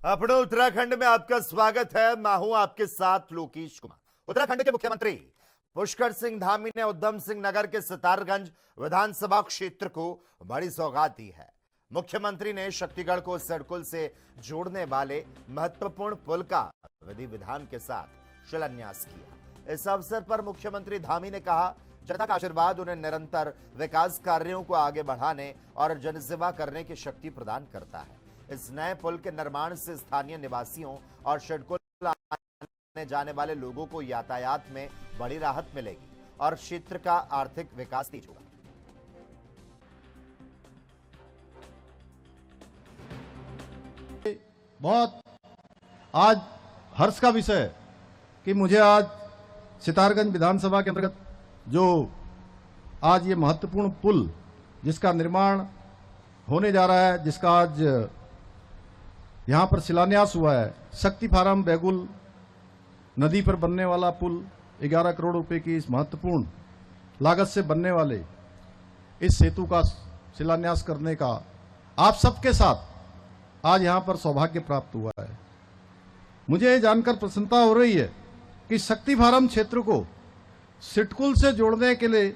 अपने उत्तराखंड में आपका स्वागत है। मैं हूं आपके साथ लोकेश कुमार। उत्तराखंड के मुख्यमंत्री पुष्कर सिंह धामी ने उधम सिंह नगर के सितारगंज विधानसभा क्षेत्र को बड़ी सौगात दी है। मुख्यमंत्री ने शक्तिगढ़ को सिडकुल से जोड़ने वाले महत्वपूर्ण पुल का विधि विधान के साथ शिलान्यास किया। इस अवसर पर मुख्यमंत्री धामी ने कहा, जनता का आशीर्वाद उन्हें निरंतर विकास कार्यों को आगे बढ़ाने और जनसेवा करने की शक्ति प्रदान करता है। इस नए पुल के निर्माण से स्थानीय निवासियों और सिडकुल आने जाने वाले लोगों को यातायात में बड़ी राहत मिलेगी और क्षेत्र का आर्थिक विकास तेज होगा। बहुत आज हर्ष का विषय है कि मुझे आज सितारगंज विधानसभा के अंतर्गत जो आज ये महत्वपूर्ण पुल जिसका निर्माण होने जा रहा है, जिसका आज यहाँ पर शिलान्यास हुआ है, शक्ति फार्म बैगुल नदी पर बनने वाला पुल 11 करोड़ रुपए की इस महत्वपूर्ण लागत से बनने वाले इस सेतु का शिलान्यास करने का आप सबके साथ आज यहाँ पर सौभाग्य प्राप्त हुआ है। मुझे ये जानकर प्रसन्नता हो रही है कि शक्ति फार्म क्षेत्र को सिडकुल से जोड़ने के लिए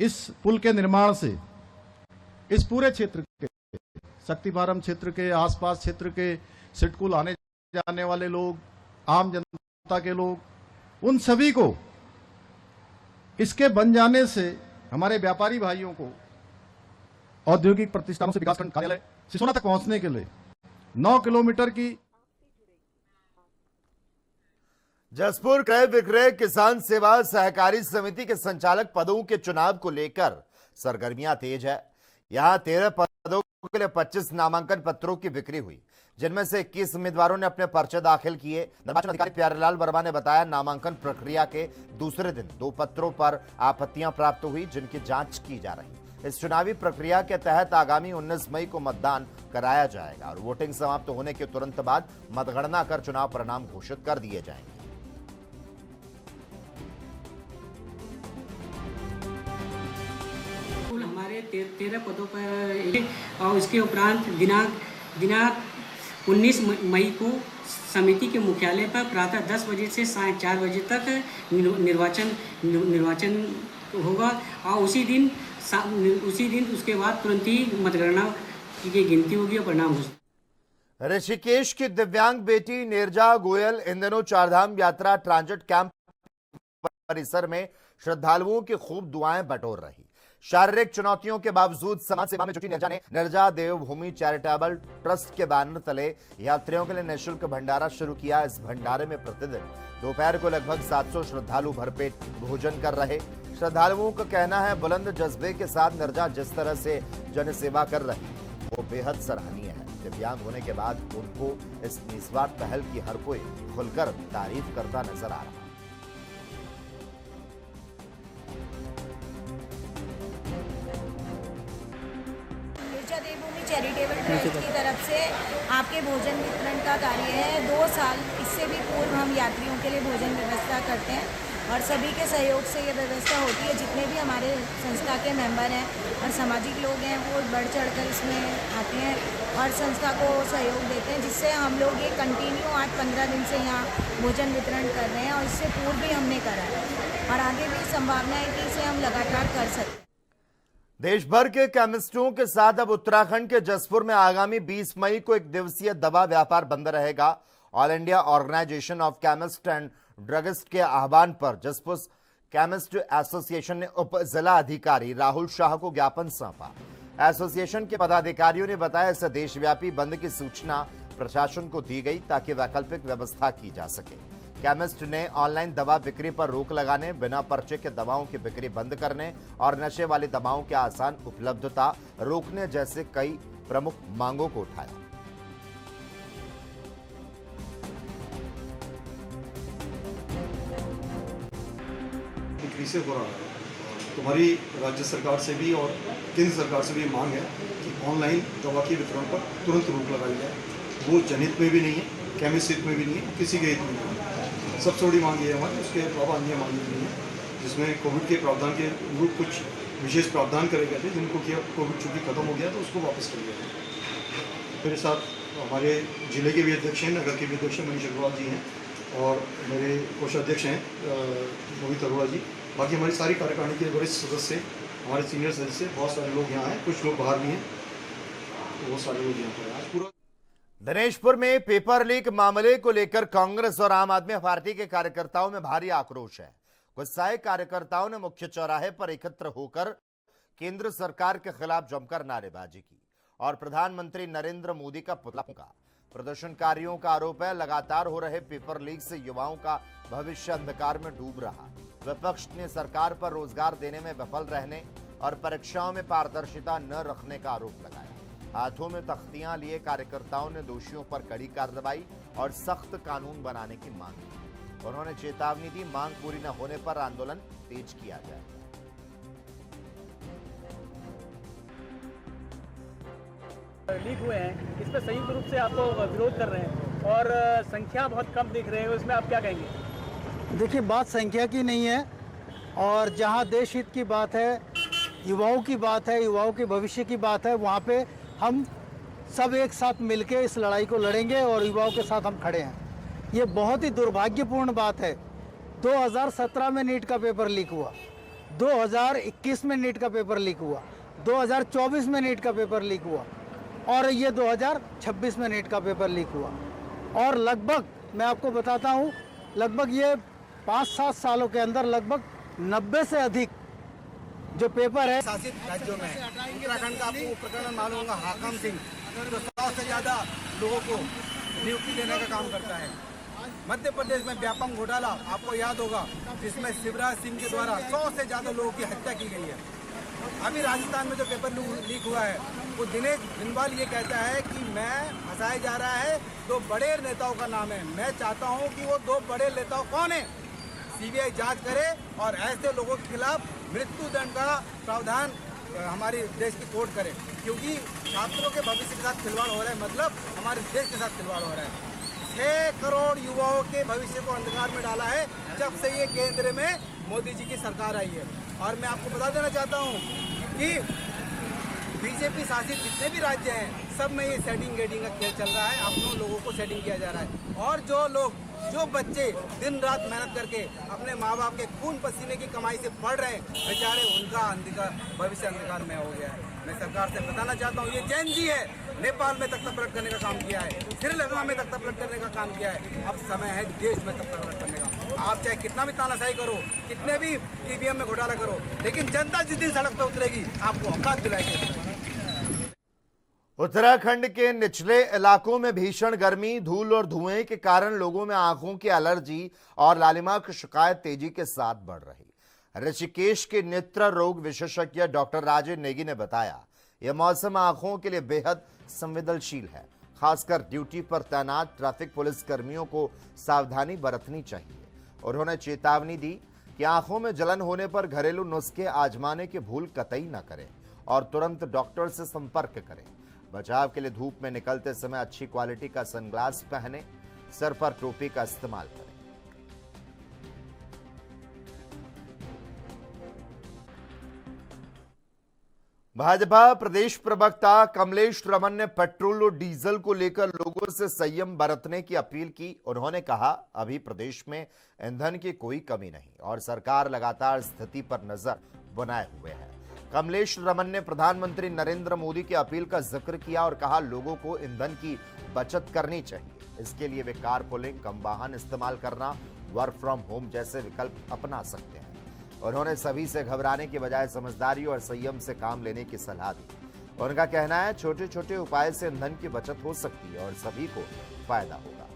इस पुल के निर्माण से इस पूरे क्षेत्र के शक्ति फार्म क्षेत्र के आसपास क्षेत्र के सिडकुल आने जाने वाले लोग, आम जनता के लोग, उन सभी को इसके बन जाने से हमारे व्यापारी भाइयों को औद्योगिक प्रतिष्ठानों से विकासखंड कार्यालय सिसोना तक पहुंचने के लिए 9 किलोमीटर की जसपुर क्रय विक्रय किसान सेवा सहकारी समिति के संचालक पदों के चुनाव को लेकर सरगर्मियां तेज है। यहां 13 पदों के लिए 25 नामांकन पत्रों की बिक्री हुई, जिनमें से 21 उम्मीदवारों ने अपने पर्चे दाखिल किए। निर्वाचन अधिकारी प्यारेलाल वर्मा ने बताया, नामांकन प्रक्रिया के दूसरे दिन 2 पत्रों पर आपत्तियां प्राप्त हुई, जिनकी जांच की जा रही। इस चुनावी प्रक्रिया के तहत आगामी 19 मई को मतदान कराया जाएगा और वोटिंग समाप्त होने के तुरंत बाद मतगणना कर चुनाव परिणाम घोषित कर दिए जाएंगे। हमारे 13 पदों पर और इसके उपरांत दिनांक 19 मई को समिति के मुख्यालय पर प्रातः 10 बजे से साढ़े 4 बजे तक निर्वाचन होगा और उसी दिन उसके बाद तुरंत ही मतगणना की गिनती होगी और परिणाम घोषित। ऋषिकेश की दिव्यांग बेटी नीरजा गोयल इन दिनों चारधाम यात्रा ट्रांजिट कैंप परिसर में श्रद्धालुओं की खूब दुआएं बटोर रही। शारीरिक चुनौतियों के बावजूद समाज सेवा में जुटी नीरजा देवभूमि चैरिटेबल ट्रस्ट के बैनर तले यात्रियों के लिए निःशुल्क भंडारा शुरू किया। इस भंडारे में प्रतिदिन दोपहर को लगभग 700 श्रद्धालु भरपेट भोजन कर रहे। श्रद्धालुओं का कहना है, बुलंद जज्बे के साथ नीरजा जिस तरह से जनसेवा कर रही वो बेहद सराहनीय है। दिव्यांग होने के बाद उनको इस निस्वार्थ पहल की हर कोई खुलकर तारीफ करता नजर आ रहा। देवभूमि चैरिटेबल ट्रस्ट की तरफ से आपके भोजन वितरण का कार्य है। 2 साल इससे भी पूर्व हम यात्रियों के लिए भोजन व्यवस्था करते हैं और सभी के सहयोग से ये व्यवस्था होती है। जितने भी हमारे संस्था के मेंबर हैं और सामाजिक लोग हैं वो बढ़ चढ़कर इसमें आते हैं और संस्था को सहयोग देते हैं, जिससे हम लोग ये कंटिन्यू 8-15 दिन से यहाँ भोजन वितरण कर रहे हैं और इससे पूर्व भी हमने करा है और आगे भी संभावना है कि इसे हम लगातार कर सकते हैं। देश भर के केमिस्टों के साथ अब उत्तराखंड के जसपुर में आगामी 20 मई को 1 दिवसीय दवा व्यापार बंद रहेगा। All India organization of chemist and druggist के आह्वान पर जसपुर केमिस्ट एसोसिएशन ने उप जिला अधिकारी राहुल शाह को ज्ञापन सौंपा। एसोसिएशन के पदाधिकारियों ने बताया, इस देशव्यापी बंद की सूचना प्रशासन को दी गई ताकि वैकल्पिक व्यवस्था की जा सके। केमिस्ट ने ऑनलाइन दवा बिक्री पर रोक लगाने, बिना पर्चे के दवाओं की बिक्री बंद करने और नशे वाली दवाओं की आसान उपलब्धता रोकने जैसे कई प्रमुख मांगों को उठाया। बिक्री से हो रहा है, तुम्हारी राज्य सरकार से भी और केंद्र सरकार से भी मांग है कि ऑनलाइन दवा के वितरण पर तुरंत रोक लगाई जाए। वो जनहित में भी नहीं है, केमिस्ट हित में भी नहीं है, किसी के हित में नहीं है। सबसे बड़ी मांग ये है हमारी, उसके अलावा अन्य मांग नहीं है, जिसमें कोविड के प्रावधान के अनुरूप कुछ विशेष प्रावधान करे गए थे, जिनको कि कोविड चूंकि खत्म हो गया तो उसको वापस कर दिया गया। मेरे साथ हमारे जिले के भी अध्यक्ष हैं, नगर के भी अध्यक्ष हैं, मनीष अग्रवाल जी हैं, और मेरे कोषाध्यक्ष हैं मोहित अरोड़ा जी। बाकी हमारी सारी कार्यकारिणी के वरिष्ठ सदस्य, हमारे सीनियर सदस्य, बहुत सारे लोग यहाँ हैं, कुछ लोग बाहर भी हैं, तो बहुत सारे लोग यहाँ पर आज पूरा। दिनेशपुर में पेपर लीक मामले को लेकर कांग्रेस और आम आदमी पार्टी के कार्यकर्ताओं में भारी आक्रोश है। गुस्साए कार्यकर्ताओं ने मुख्य चौराहे पर एकत्र होकर केंद्र सरकार के खिलाफ जमकर नारेबाजी की और प्रधानमंत्री नरेंद्र मोदी का पुतला फूंका। प्रदर्शनकारियों का आरोप है, लगातार हो रहे पेपर लीक से युवाओं का भविष्य अंधकार में डूब रहा। विपक्ष ने सरकार पर रोजगार देने में विफल रहने और परीक्षाओं में पारदर्शिता न रखने का आरोप लगाया। हाथों में तख्तियां लिए कार्यकर्ताओं ने दोषियों पर कड़ी कार्रवाई और सख्त कानून बनाने की मांग की। उन्होंने चेतावनी दी, मांग पूरी न होने पर आंदोलन तेज किया जाएगा। लीक हुए हैं, इस पर संयुक्त रूप से आप लोग विरोध कर रहे हैं और संख्या बहुत कम दिख रही है, इसमें आप क्या कहेंगे? देखिए, बात संख्या की नहीं है, और जहां देश हित की बात है, युवाओं की बात है, युवाओं के भविष्य की बात है, वहां पे हम सब एक साथ मिलके इस लड़ाई को लड़ेंगे और युवाओं के साथ हम खड़े हैं। ये बहुत ही दुर्भाग्यपूर्ण बात है। 2017 में नीट का पेपर लीक हुआ, 2021 में नीट का पेपर लीक हुआ, 2024 में नीट का पेपर लीक हुआ, और ये 2026 में नीट का पेपर लीक हुआ। और लगभग, मैं आपको बताता हूँ, लगभग ये 5-7 सालों के अंदर लगभग 90 से अधिक जो पेपर है शासित राज्यों में। उत्तराखंड का आपको प्रकरण मालूम होगा, हाकम सिंह, जो 100 से ज़्यादा लोगों को नियुक्ति देने का काम करता है। मध्य प्रदेश में व्यापम घोटाला आपको याद होगा, जिसमें शिवराज सिंह के द्वारा 100 से ज़्यादा लोगों की हत्या की गई है। अभी राजस्थान में जो पेपर लीक हुआ है, वो दिनेश बिंदवाल ये कहता है कि मैं फंसाया जा रहा है, 2 बड़े नेताओं का नाम है। मैं चाहता हूँ कि वो 2 बड़े नेताओं कौन है, सीबीआई जांच करे और ऐसे लोगों के खिलाफ मृत्यु दंड का प्रावधान हमारे देश की कोर्ट करे, क्योंकि छात्रों के भविष्य के साथ खिलवाड़ हो रहा है, मतलब हमारे देश के साथ खिलवाड़ हो रहा है। 6 करोड़ युवाओं के भविष्य को अंधकार में डाला है जब से ये केंद्र में मोदी जी की सरकार आई है। और मैं आपको बता देना चाहता हूँ कि बीजेपी शासित जितने भी राज्य हैं, सब में ये सेटिंग गेटिंग का खेल चल रहा है, अपनों लोगों को सेटिंग किया जा रहा है। और जो बच्चे दिन रात मेहनत करके अपने माँ बाप के खून पसीने की कमाई से पढ़ रहे हैं, बेचारे उनका भविष्य अंधकार में हो गया है। मैं सरकार से बताना चाहता हूँ, ये जैन जी है, नेपाल में तख्ता पलट करने का काम किया है, श्रीलंका में तख्ता पलट करने का काम किया है। अब समय है देश में तख्ता पलट करने का। आप चाहे कितना भी तानाशाही करो, कितने भी ईवीएम में घोटाला करो, लेकिन जनता जिस दिन सड़क पर उतरेगी, आपको औकात दिलाएगी। उत्तराखंड के निचले इलाकों में भीषण गर्मी, धूल और धुएं के कारण लोगों में आंखों की एलर्जी और लालिमा की शिकायत तेजी के साथ बढ़ रही। ऋषिकेश के नेत्र रोग विशेषज्ञ डॉक्टर राजेश नेगी ने बताया, यह मौसम आंखों के लिए बेहद संवेदनशील है। खासकर ड्यूटी पर तैनात ट्रैफिक पुलिस कर्मियों को सावधानी बरतनी चाहिए। उन्होंने चेतावनी दी कि आंखों में जलन होने पर घरेलू नुस्खे आजमाने की भूल कतई न करें और तुरंत डॉक्टर से संपर्क करें। बचाव के लिए धूप में निकलते समय अच्छी क्वालिटी का सनग्लास पहने, सर पर टोपी का इस्तेमाल करें। भाजपा प्रदेश प्रवक्ता कमलेश रमन ने पेट्रोल और डीजल को लेकर लोगों से संयम बरतने की अपील की। उन्होंने कहा, अभी प्रदेश में ईंधन की कोई कमी नहीं और सरकार लगातार स्थिति पर नजर बनाए हुए है। कमलेश रमन ने प्रधानमंत्री नरेंद्र मोदी की अपील का जिक्र किया और कहा, लोगों को ईंधन की बचत करनी चाहिए। इसके लिए वे कारपूलिंग, कम वाहन इस्तेमाल करना, वर्क फ्रॉम होम जैसे विकल्प अपना सकते हैं। उन्होंने सभी से घबराने के बजाय समझदारी और संयम से काम लेने की सलाह दी। उनका कहना है, छोटे छोटे उपाय से ईंधन की बचत हो सकती है और सभी को फायदा होगा।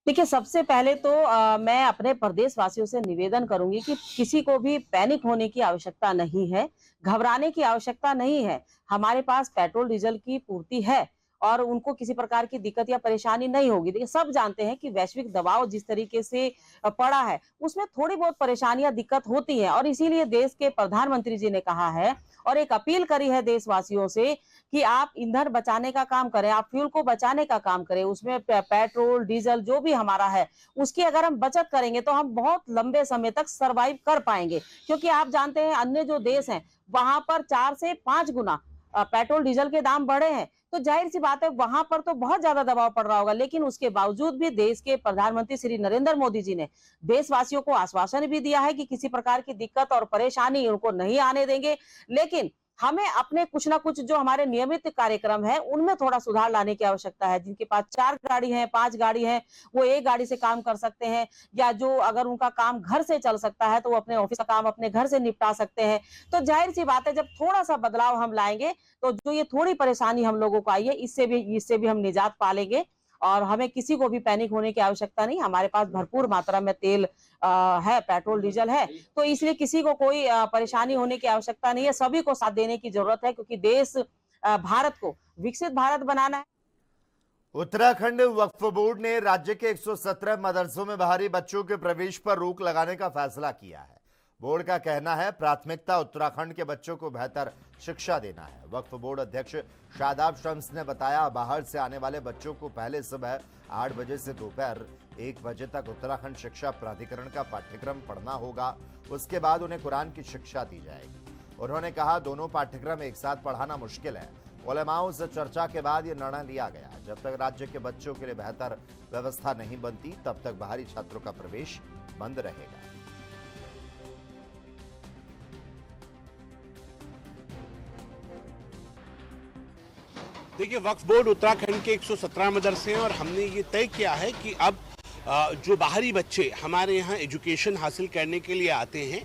देखिए, सबसे पहले तो मैं अपने प्रदेशवासियों से निवेदन करूंगी कि किसी को भी पैनिक होने की आवश्यकता नहीं है, घबराने की आवश्यकता नहीं है। हमारे पास पेट्रोल डीजल की पूर्ति है और उनको किसी प्रकार की दिक्कत या परेशानी नहीं होगी। देखिए, सब जानते हैं कि वैश्विक दबाव जिस तरीके से पड़ा है, उसमें थोड़ी बहुत परेशानियां, दिक्कत होती है, और इसीलिए देश के प्रधानमंत्री जी ने कहा है और एक अपील करी है देशवासियों से कि आप ईंधन बचाने का काम करें, आप फ्यूल को बचाने का काम करें। उसमें पेट्रोल, डीजल जो भी हमारा है, उसकी अगर हम बचत करेंगे तो हम बहुत लंबे समय तक सरवाइव कर पाएंगे। क्योंकि आप जानते हैं अन्य जो देश हैं वहां पर 4 से 5 गुना पेट्रोल डीजल के दाम बढ़े हैं, तो जाहिर सी बात है वहां पर तो बहुत ज्यादा दबाव पड़ रहा होगा। लेकिन उसके बावजूद भी देश के प्रधानमंत्री श्री नरेंद्र मोदी जी ने देशवासियों को आश्वासन भी दिया है कि किसी प्रकार की दिक्कत और परेशानी उनको नहीं आने देंगे। लेकिन हमें अपने कुछ ना कुछ जो हमारे नियमित कार्यक्रम है उनमें थोड़ा सुधार लाने की आवश्यकता है। जिनके पास 4 गाड़ी है, 5 गाड़ी है, वो 1 गाड़ी से काम कर सकते हैं, या जो अगर उनका काम घर से चल सकता है तो वो अपने ऑफिस का काम अपने घर से निपटा सकते हैं। तो जाहिर सी बात है जब थोड़ा सा बदलाव हम लाएंगे तो जो ये थोड़ी परेशानी हम लोगों को आई है इससे भी हम निजात पा लेंगे, और हमें किसी को भी पैनिक होने की आवश्यकता नहीं। हमारे पास भरपूर मात्रा में तेल है, पेट्रोल डीजल है, तो इसलिए किसी को कोई परेशानी होने की आवश्यकता नहीं है। सभी को साथ देने की जरूरत है, क्योंकि देश भारत को विकसित भारत बनाना है। उत्तराखंड वक्फ बोर्ड ने राज्य के 117 मदरसों में बाहरी बच्चों के प्रवेश पर रोक लगाने का फैसला किया है। बोर्ड का कहना है प्राथमिकता उत्तराखंड के बच्चों को बेहतर शिक्षा देना है। वक्फ बोर्ड अध्यक्ष शादाब शम्स ने बताया, बाहर से आने वाले बच्चों को पहले सुबह 8 बजे से दोपहर 1 बजे तक उत्तराखंड शिक्षा प्राधिकरण का पाठ्यक्रम पढ़ना होगा। उसके बाद उन्हें कुरान की शिक्षा दी जाएगी। उन्होंने कहा, दोनों पाठ्यक्रम एक साथ पढ़ाना मुश्किल है। उलेमाओं से चर्चा के बाद ये निर्णय लिया गया। जब तक राज्य के बच्चों के लिए बेहतर व्यवस्था नहीं बनती तब तक बाहरी छात्रों का प्रवेश बंद रहेगा। देखिए, वक्फ बोर्ड उत्तराखंड के 117 मदरसे हैं और हमने ये तय किया है कि अब जो बाहरी बच्चे हमारे यहाँ एजुकेशन हासिल करने के लिए आते हैं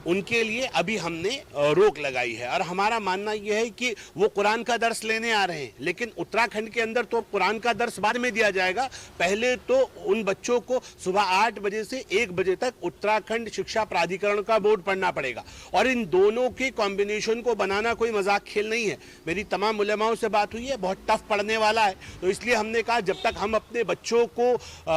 उनके लिए अभी हमने रोक लगाई है। और हमारा मानना यह है कि वो कुरान का दर्स लेने आ रहे हैं, लेकिन उत्तराखंड के अंदर तो कुरान का दर्स बाद में दिया जाएगा। पहले तो उन बच्चों को सुबह 8 बजे से 1 बजे तक उत्तराखंड शिक्षा प्राधिकरण का बोर्ड पढ़ना पड़ेगा। और इन दोनों के कॉम्बिनेशन को बनाना कोई मजाक खेल नहीं है। मेरी तमाम उलेमाओं से बात हुई है, बहुत टफ पढ़ने वाला है। तो इसलिए हमने कहा जब तक हम अपने बच्चों को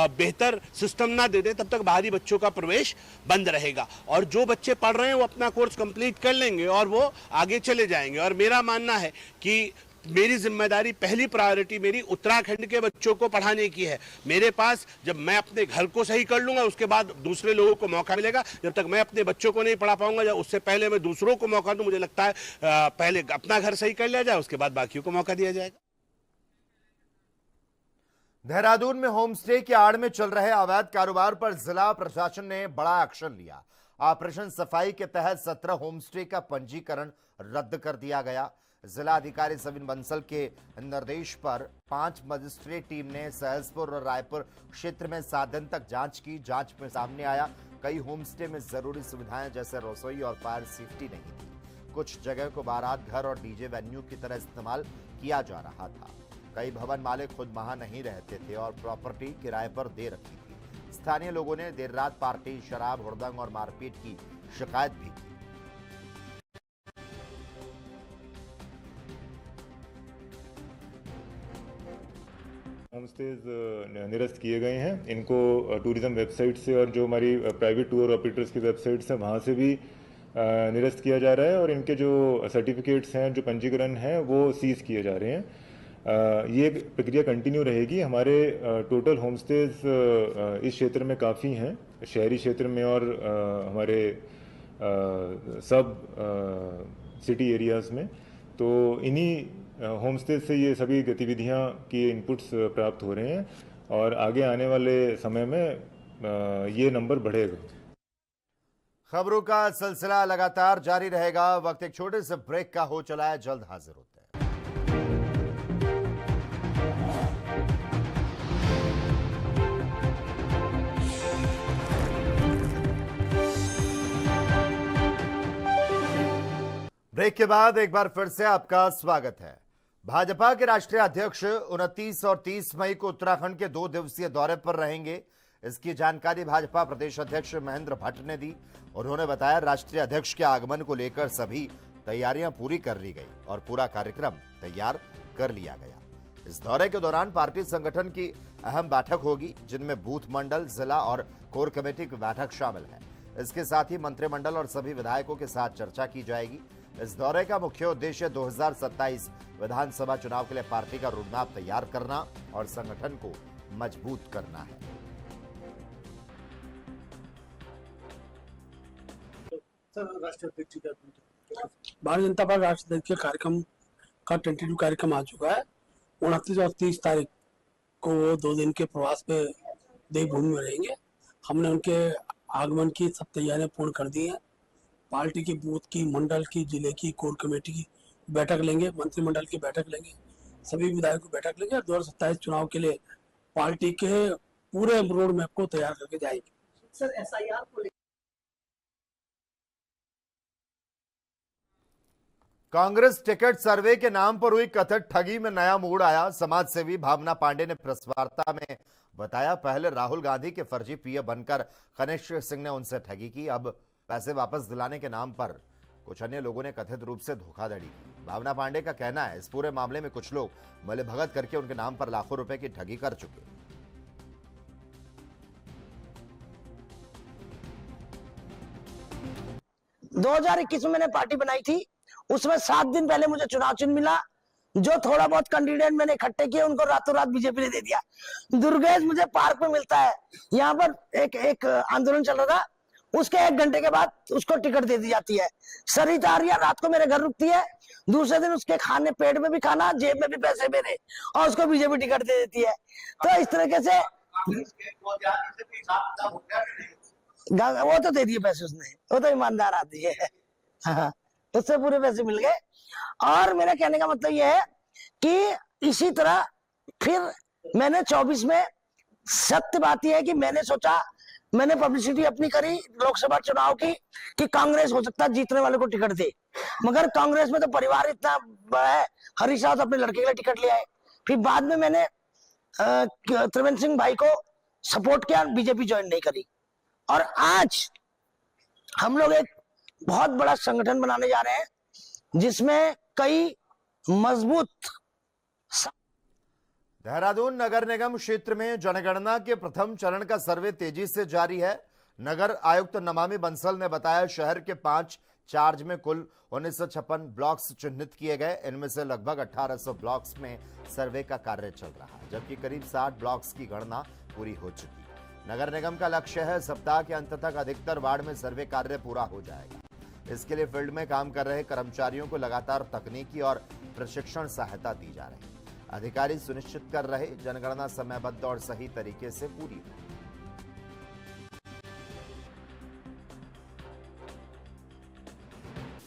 बेहतर सिस्टम ना दे दें तब तक बाहरी बच्चों का प्रवेश बंद रहेगा। और जो बच्चे पढ़ रहे हैं वो अपना कोर्स कंप्लीट कर लेंगे और वो आगे चले जाएंगे। और मेरा मानना है कि मेरी जिम्मेदारी, पहली प्रायोरिटी मेरी उत्तराखंड के बच्चों को पढ़ाने की है। मेरे पास जब मैं अपने घर को सही कर लूंगा उसके बाद दूसरे लोगों को मौका मिलेगा। जब तक मैं अपने बच्चों को नहीं पढ़ा पाऊंगा या उससे पहले मैं दूसरों को मौका दूं, मुझे लगता है पहले अपना घर सही कर लिया जाए, उसके बाद बाकियों को मौका दिया जाएगा। देहरादून में होम स्टे की आड़ में चल रहे अवैध कारोबार पर जिला प्रशासन ने बड़ा एक्शन लिया। ऑपरेशन सफाई के तहत 17 होम स्टे का पंजीकरण रद्द कर दिया गया। जिला अधिकारी सविन बंसल के निर्देश पर 5 मजिस्ट्रेट टीम ने सहसपुर और रायपुर क्षेत्र में 7 दिन तक जांच की। जांच में सामने आया कई होम स्टे में जरूरी सुविधाएं जैसे रसोई और फायर सेफ्टी नहीं थी। कुछ जगह को बारात घर और डीजे वेन्यू की तरह इस्तेमाल किया जा रहा था। कई भवन मालिक खुद वहां नहीं रहते थे और प्रॉपर्टी किराए पर दे रखी थी। स्थानीय लोगों ने देर रात पार्टी, शराब, हुड़दंग और मारपीट की शिकायत भी की। होम स्टेज निरस्त किए गए हैं। इनको टूरिज्म वेबसाइट से और जो हमारी प्राइवेट टूर ऑपरेटर्स की वेबसाइट्स हैं वहाँ से भी निरस्त किया जा रहा है और इनके जो सर्टिफिकेट्स हैं, जो पंजीकरण हैं, वो सीज किए जा रहे हैं। ये प्रक्रिया कंटिन्यू रहेगी। हमारे टोटल होम स्टेज इस क्षेत्र में काफ़ी हैं, शहरी क्षेत्र में और हमारे सब सिटी एरियाज़ में। तो इन्हीं होम स्टेज से ये सभी गतिविधियां की इनपुट्स प्राप्त हो रहे हैं और आगे आने वाले समय में ये नंबर बढ़ेगा। खबरों का सिलसिला लगातार जारी रहेगा। वक्त एक छोटे से ब्रेक का हो चला है, जल्द हाजिर होते हैं। ब्रेक के बाद एक बार फिर से आपका स्वागत है। भाजपा के राष्ट्रीय अध्यक्ष 29 और 30 मई को उत्तराखंड के 2 दिवसीय दौरे पर रहेंगे। इसकी जानकारी भाजपा प्रदेश अध्यक्ष महेंद्र भट्ट ने दी। उन्होंने बताया, राष्ट्रीय अध्यक्ष के आगमन को लेकर सभी तैयारियां पूरी कर ली गई और पूरा कार्यक्रम तैयार कर लिया गया। इस दौरे के दौरान पार्टी संगठन की अहम बैठक होगी, जिनमें बूथ मंडल, जिला और कोर कमेटी की बैठक शामिल है। इसके साथ ही मंत्रिमंडल और सभी विधायकों के साथ चर्चा की जाएगी। इस दौरे का मुख्य उद्देश्य 2027 विधानसभा चुनाव के लिए पार्टी का रोडमैप तैयार करना और संगठन को मजबूत करना है। भारतीय जनता पार्टी राष्ट्रीय अध्यक्ष के कार्यक्रम का टेंटेटिव कार्यक्रम आ चुका है। 29 और 30 तारीख को वो 2 दिन के प्रवास पे देवभूमि में रहेंगे। हमने उनके आगमन की सब तैयारियां पूर्ण कर दी हैं। पार्टी की बूथ की, मंडल की, जिले की, कोर कमेटी की बैठक लेंगे, मंत्रिमंडल की बैठक लेंगे, सभी विधायकों की बैठक लेंगे और 2027 चुनाव के लिए पार्टी के पूरे रोड मैप को तैयार करके जाएंगे। सर, SIR को कांग्रेस टिकट सर्वे के नाम पर हुई कथित ठगी में नया मोड़ आया। समाज सेवी भावना पांडे ने प्रेस वार्ता में बताया, पहले राहुल गांधी के फर्जी पीए बनकर कनिष्ठ सिंह ने उनसे ठगी की। अब पैसे वापस दिलाने के नाम पर कुछ अन्य लोगों ने कथित रूप से धोखाधड़ी की। भावना पांडे का कहना है, इस पूरे मामले में कुछ लोग मिलीभगत करके उनके नाम पर लाखों रुपए की ठगी कर चुके। 2021 में मैंने पार्टी बनाई थी, उसमें 7 दिन पहले मुझे चुनाव चिन्ह मिला। जो थोड़ा बहुत कैंडिडेट मैंने इकट्ठे किए उनको रातों रात बीजेपी ने दे दिया। दुर्गेश मुझे पार्क में मिलता है, यहाँ पर एक आंदोलन चल रहा था, उसके 1 घंटे के बाद उसको टिकट दे दी जाती है। सरिता आर्या रात को मेरे घर रुकती है, दूसरे दिन उसके खाने, पेट में भी खाना, जेब में भी पैसे मेरे, और उसको बीजेपी टिकट दे देती है। तो इस तरीके से वो तो दे दिए पैसे उसने, वो तो ईमानदार आदमी है। हाँ, उससे पूरे पैसे मिल गए। और मेरा कहने का मतलब यह है कि इसी तरह फिर मैंने 24 में, सत्य बात यह है कि मैंने सोचा, मैंने पब्लिसिटी अपनी करी लोकसभा चुनाव की कि कांग्रेस हो सकता है जीतने वाले को टिकट दे, मगर कांग्रेस में तो परिवार इतना बड़ा है, हरीश रावत अपने लड़के के लिए टिकट ले आए। फिर बाद में मैंने त्रिवेंद्र सिंह भाई को सपोर्ट किया, बीजेपी ज्वाइन नहीं करी। और आज हम लोग एक बहुत बड़ा संगठन बनाने जा रहे हैं, जिसमें कई मजबूत। देहरादून नगर निगम क्षेत्र में जनगणना के प्रथम चरण का सर्वे तेजी से जारी है। नगर आयुक्त नमामि बंसल ने बताया, शहर के 5 चार्ज में कुल 1956 ब्लॉक्स चिन्हित किए गए। इनमें से लगभग 1800 ब्लॉक्स में सर्वे का कार्य चल रहा है, जबकि करीब 60 ब्लॉक्स की गणना पूरी हो चुकी है। नगर निगम का लक्ष्य है सप्ताह के अंत तक अधिकतर वार्ड में सर्वे कार्य पूरा हो जाएगा। इसके लिए फील्ड में काम कर रहे कर्मचारियों को लगातार तकनीकी और प्रशिक्षण सहायता दी जा रही है। अधिकारी सुनिश्चित कर रहे जनगणना समयबद्ध और सही तरीके से पूरी हो।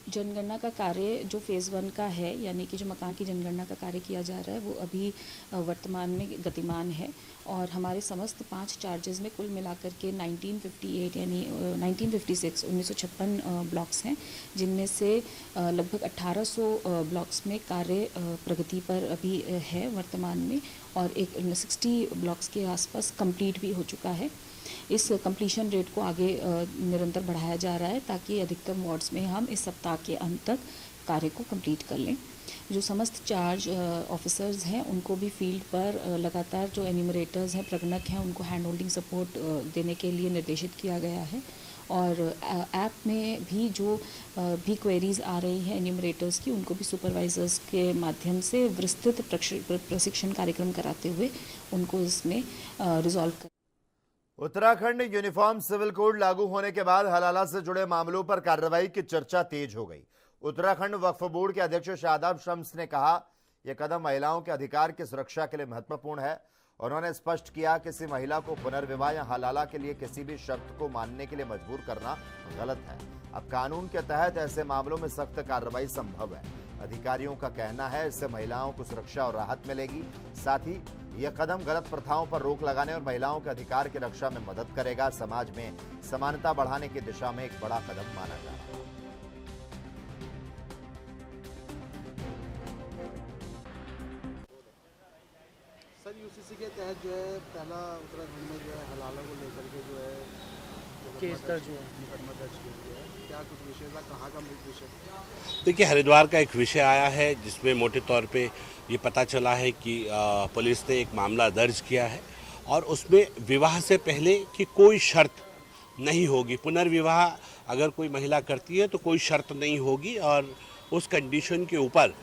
जनगणना का कार्य जो फेज़ 1 का है, यानी कि जो मकान की जनगणना का कार्य किया जा रहा है, वो अभी वर्तमान में गतिमान है। और हमारे समस्त 5 चार्जेस में कुल मिलाकर के 1958 यानी 1956 ब्लॉक्स हैं, जिनमें से लगभग 1800 ब्लॉक्स में कार्य प्रगति पर अभी है वर्तमान में, और एक 60 ब्लॉक्स के आसपास कंप्लीट भी हो चुका है। इस कंप्लीशन रेट को आगे निरंतर बढ़ाया जा रहा है, ताकि अधिकतम वार्ड्स में हम इस सप्ताह के अंत तक कार्य को कंप्लीट कर लें। जो समस्त चार्ज ऑफिसर्स हैं, उनको भी फील्ड पर लगातार जो एन्यूमरेटर्स हैं, प्रगणक हैं, उनको हैंड होल्डिंग सपोर्ट देने के लिए निर्देशित किया गया है। और ऐप में भी जो भी क्वेरीज आ रही हैं एन्यूमरेटर्स की, उनको भी सुपरवाइजर्स के माध्यम से विस्तृत प्रशिक्षण कार्यक्रम कराते हुए उनको इसमें रिजॉल्व कर। उत्तराखंड यूनिफॉर्म सिविल कोड लागू होने के बाद हलाला से जुड़े मामलों पर कार्रवाई की चर्चा तेज हो गई। उत्तराखंड वक्फ बोर्ड के अध्यक्ष शादाब शम्स ने कहा, यह कदम महिलाओं के अधिकार की सुरक्षा के लिए महत्वपूर्ण है। उन्होंने स्पष्ट किया, किसी महिला को पुनर्विवाह या हलाला के लिए किसी भी शर्त को मानने के लिए मजबूर करना गलत है। अब कानून के तहत ऐसे मामलों में सख्त कार्रवाई संभव है। अधिकारियों का कहना है, इससे महिलाओं को सुरक्षा और राहत मिलेगी। साथ ही यह कदम गलत प्रथाओं पर रोक लगाने और महिलाओं के अधिकार की रक्षा में मदद करेगा। समाज में समानता बढ़ाने की दिशा में एक बड़ा कदम माना जा रहा है। सर, यूसीसी के तहत जो है पहला उत्तराखंड में जो है हलाला को लेकर के जो है केस दर्ज हुआ है। मुकदमा दर्ज किया गया है, क्या कुछ विषय था, कहाँ का विषय? देखिए, हरिद्वार का एक विषय आया है जिसमें मोटे तौर पे ये पता चला है कि पुलिस ने एक मामला दर्ज किया है और उसमें विवाह से पहले की कोई शर्त नहीं होगी। पुनर्विवाह अगर कोई महिला करती है तो कोई शर्त नहीं होगी और उस कंडीशन के ऊपर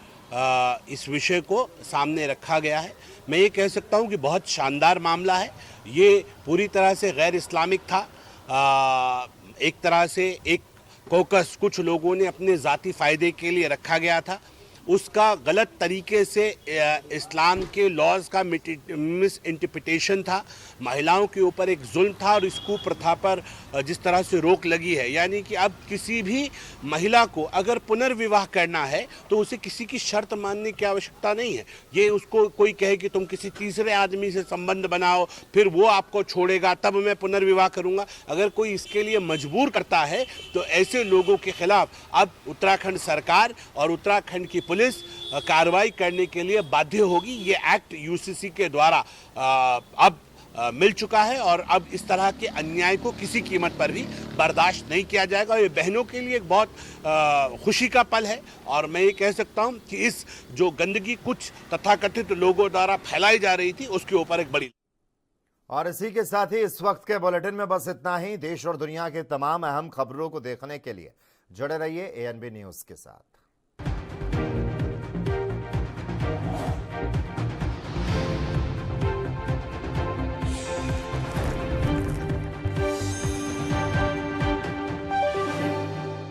इस विषय को सामने रखा गया है। मैं ये कह सकता हूँ कि बहुत शानदार मामला है। ये पूरी तरह से गैर इस्लामिक था। एक तरह से एक कोकस कुछ लोगों ने अपने ज़ाती फ़ायदे के लिए रखा गया था। उसका गलत तरीके से इस्लाम के लॉज का मिस इंटरप्रिटेशन था। महिलाओं के ऊपर एक जुल्म था और इस कुप्रथा पर जिस तरह से रोक लगी है, यानी कि अब किसी भी महिला को अगर पुनर्विवाह करना है तो उसे किसी की शर्त मानने की आवश्यकता नहीं है। ये उसको कोई कहे कि तुम किसी तीसरे आदमी से संबंध बनाओ, फिर वो आपको छोड़ेगा तब मैं पुनर्विवाह करूंगा, अगर कोई इसके लिए मजबूर करता है तो ऐसे लोगों के खिलाफ अब उत्तराखंड सरकार और उत्तराखंड की पुलिस कार्रवाई करने के लिए बाध्य होगी। ये एक्ट यूसीसी के द्वारा अब मिल चुका है और अब इस तरह के अन्याय को किसी कीमत पर भी बर्दाश्त नहीं किया जाएगा। ये बहनों के लिए एक बहुत खुशी का पल है और मैं ये कह सकता हूं कि इस जो गंदगी कुछ तथाकथित लोगों द्वारा फैलाई जा रही थी उसके ऊपर एक बड़ी। और इसी के साथ ही इस वक्त के बुलेटिन में बस इतना ही। देश और दुनिया के तमाम अहम खबरों को देखने के लिए जुड़े रहिए एएनबी न्यूज के साथ।